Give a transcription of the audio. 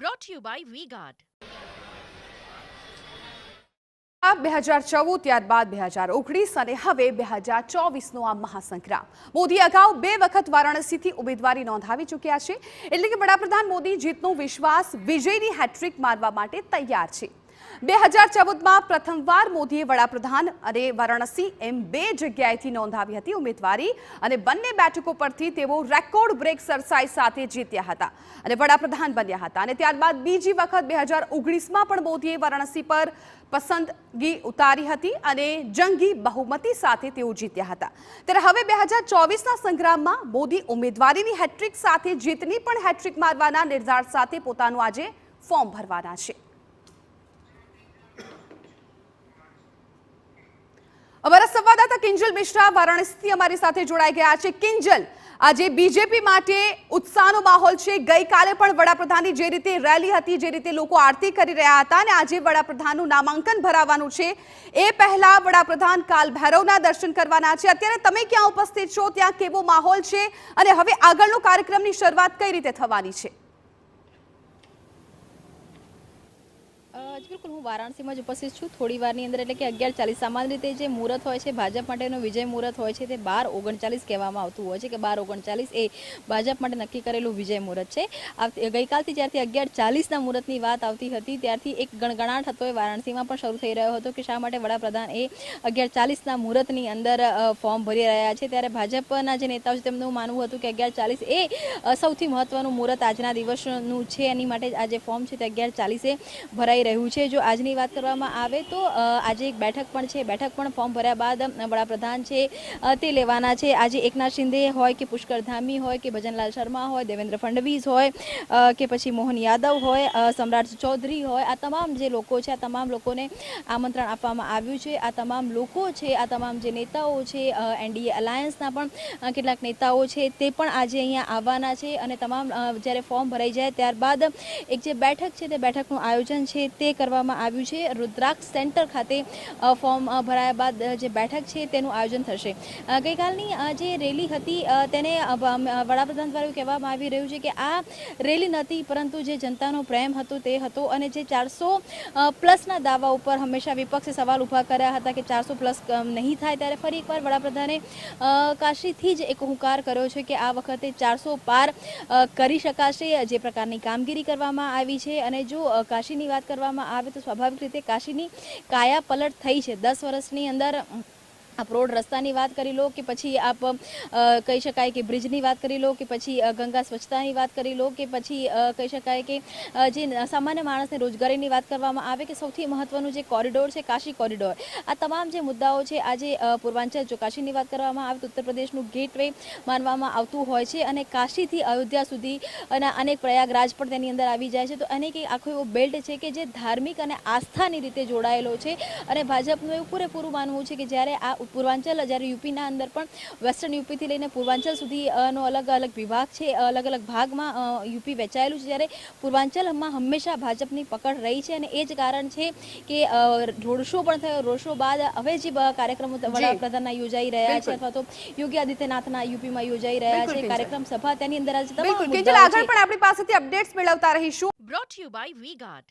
brought to you by V-Guard. 2014 ત્યારબાદ 2019 અને હવે 2024નો આ મહાસંગ્રામ. મોદી અગાઉ 2 વખત વારાણસીથી ઉમેદવારી નોંધાવી ચૂક્યા છે. એટલે કે વડાપ્રધાન મોદી જીતનો વિશ્વાસ વિજયની હેટ્રિક મારવા માટે તૈયાર છે. 2014માં પ્રથમવાર મોદીએ વડાપ્રધાન અને વારાણસી એમ 2 જગ્યાએથી નોંધાવી હતી ઉમેદવારી અને બંને બેઠકો પરથી તેઓ રેકોર્ડ બ્રેક સરસાઈ સાથે જીત્યા હતા અને વડાપ્રધાન બન્યા હતા. અને ત્યારબાદ બીજી વખત 2019માં પણ મોદીએ વારાણસી પર પસંદગી ઉતારી હતી અને જંગી બહુમતી સાથે તેઓ જીત્યા હતા. ત્યારે હવે 2024ના સંગ્રામમાં મોદી ઉમેદવારીની હેટ્રિક સાથે જીતની પણ હેટ્રિક મારવાના નિર્ધાર સાથે પોતાનું આજે ફોર્મ ભરવાના છે. અમારા સંવાદદાતા કિંજલ મિશ્રા વારાણસીથી અમારી સાથે જોડાઈ ગયા છે. કિંજલ, આજે બીજેપી માટે ઉત્સાહનો માહોલ છે. ગઈકાલે પણ વડાપ્રધાનની જે રીતે રેલી હતી, જે રીતે લોકો આરતી કરી રહ્યા હતા અને આજે વડાપ્રધાનનું નામાંકન ભરાવાનું છે, એ પહેલા વડાપ્રધાન કાલ ભૈરવના દર્શન કરવાના છે. અત્યારે તમે ક્યાં ઉપસ્થિત છો, ત્યાં કેવો માહોલ છે અને હવે આગળનો કાર્યક્રમની શરૂઆત કઈ રીતે થવાની છે? બિલકુલ, હું વારાણસીમાં જ ઉપસ્થિત છું. થોડી વારની અંદર એટલે કે 11:40 સામાન્ય રીતે જે મુહૂર્ત હોય છે ભાજપ માટેનો વિજય મુહૂર્ત હોય છે તે 12:39 કહેવામાં આવતું હોય છે કે 12:39 એ ભાજપ માટે નક્કી કરેલું વિજય મુહૂર્ત છે. ગઈકાલથી જ્યારથી 11:40ના મુહૂર્તની વાત આવતી હતી ત્યારથી એક ગણગણાટ હતો એ વારાણસીમાં પણ શરૂ થઈ રહ્યો હતો કે શા માટે વડાપ્રધાન એ 11:40ના મુહૂર્તની અંદર ફોર્મ ભરી રહ્યા છે. ત્યારે ભાજપના જે નેતાઓ છે તેમનું માનવું હતું કે 11:40 એ સૌથી મહત્વનું મુહૂર્ત આજના દિવસનું છે. એની માટે આ જે ફોર્મ છે તે 11:40 ભરાઈ રહ્યું છે. જો આજની વાત કરવામાં આવે તો આજે એક બેઠક પણ છે. બેઠક પણ ફોર્મ ભર્યા બાદ વડાપ્રધાન છે તે લેવાના છે. આજે એકનાથ શિંદે હોય કે પુષ્કર ધામી હોય કે ભજનલાલ શર્મા હોય, દેવેન્દ્ર ફડણવીસ હોય કે પછી મોહન યાદવ હોય, સમ્રાટ ચૌધરી હોય, આ તમામ જે લોકો છે આ તમામ લોકોને આમંત્રણ આપવામાં આવ્યું છે. આ તમામ લોકો છે, આ તમામ જે નેતાઓ છે, એનડીએ અલાયન્સના પણ કેટલાક નેતાઓ છે તે પણ આજે અહીંયા આવવાના છે. અને તમામ જ્યારે ફોર્મ ભરાઈ જાય ત્યારબાદ એક જે બેઠક છે તે બેઠકનું આયોજન છે તે કરવામાં આવ્યું છે. રુદ્રાક્ષ સેન્ટર ખાતે ફોર્મ ભરાયા બાદ જે બેઠક છે તેનું આયોજન થશે. ગઈકાલની જે રેલી હતી તેને વડાપ્રધાન દ્વારા કહેવામાં આવી રહ્યું છે કે આ રેલી નથી પરંતુ જે જનતાનો પ્રેમ હતો તે હતો. અને જે 400+ દાવા ઉપર હંમેશા વિપક્ષે સવાલ ઊભા કર્યા હતા કે 400+ નહીં થાય, ત્યારે ફરી એકવાર વડાપ્રધાને કાશીથી જ એક હુંકાર કર્યો છે કે આ વખતે 400 પાર કરી શકાશે. જે પ્રકારની કામગીરી કરવામાં આવી છે અને જો કાશીની વાત કરવામાં આવે તો સ્વાભાવિક રીતે કાશીની કાયા પલટ થઈ છે. 10 વર્ષની અંદર આપ રોડ રસ્તાની વાત કરી લો કે પછી આપ કહી શકાય કે બ્રિજની વાત કરી લો કે પછી ગંગા સ્વચ્છતાની વાત કરી લો કે પછી કહી શકાય કે જે સામાન્ય માણસને રોજગારીની વાત કરવામાં આવે કે સૌથી મહત્વનું જે કોરિડોર છે કાશી કોરિડોર, આ તમામ જે મુદ્દાઓ છે આજે પૂર્વાંચલ, જો કાશીની વાત કરવામાં આવે તો ઉત્તર પ્રદેશનું ગેટવે માનવામાં આવતું હોય છે અને કાશીથી અયોધ્યા સુધી અને અનેક પ્રયાગરાજ પણ તેની અંદર આવી જાય છે. તો અનેક આખો એવો બેલ્ટ છે કે જે ધાર્મિક અને આસ્થાની રીતે જોડાયેલો છે. અને ભાજપનું એવું પૂરેપૂરું માનવું છે કે જ્યારે આ પૂર્વાંચલ, જ્યારે યુપીના અંદર પણ વેસ્ટર્ન યુપીથી લઈને પૂર્વાંચલ સુધીનો અલગ અલગ વિભાગ છે, અલગ અલગ ભાગમાં યુપી વહેંચાયેલું છે, જ્યારે પૂર્વાંચલમાં હંમેશા ભાજપની પકડ રહી છે. અને એ જ કારણ છે કે રોડ શો પણ થયો. રોડ શો બાદ હવે જે કાર્યક્રમો વડાપ્રધાનના યોજાઈ રહ્યા છે અથવા તો યોગી આદિત્યનાથના યુપીમાં યોજાઈ રહ્યા છે કાર્યક્રમ સભા, તેની અંદર આજે તમામ આગળ પણ આપણી પાસેથી અપડેટ્સ મેળવતા રહીશું. Brought to you by V-Guard.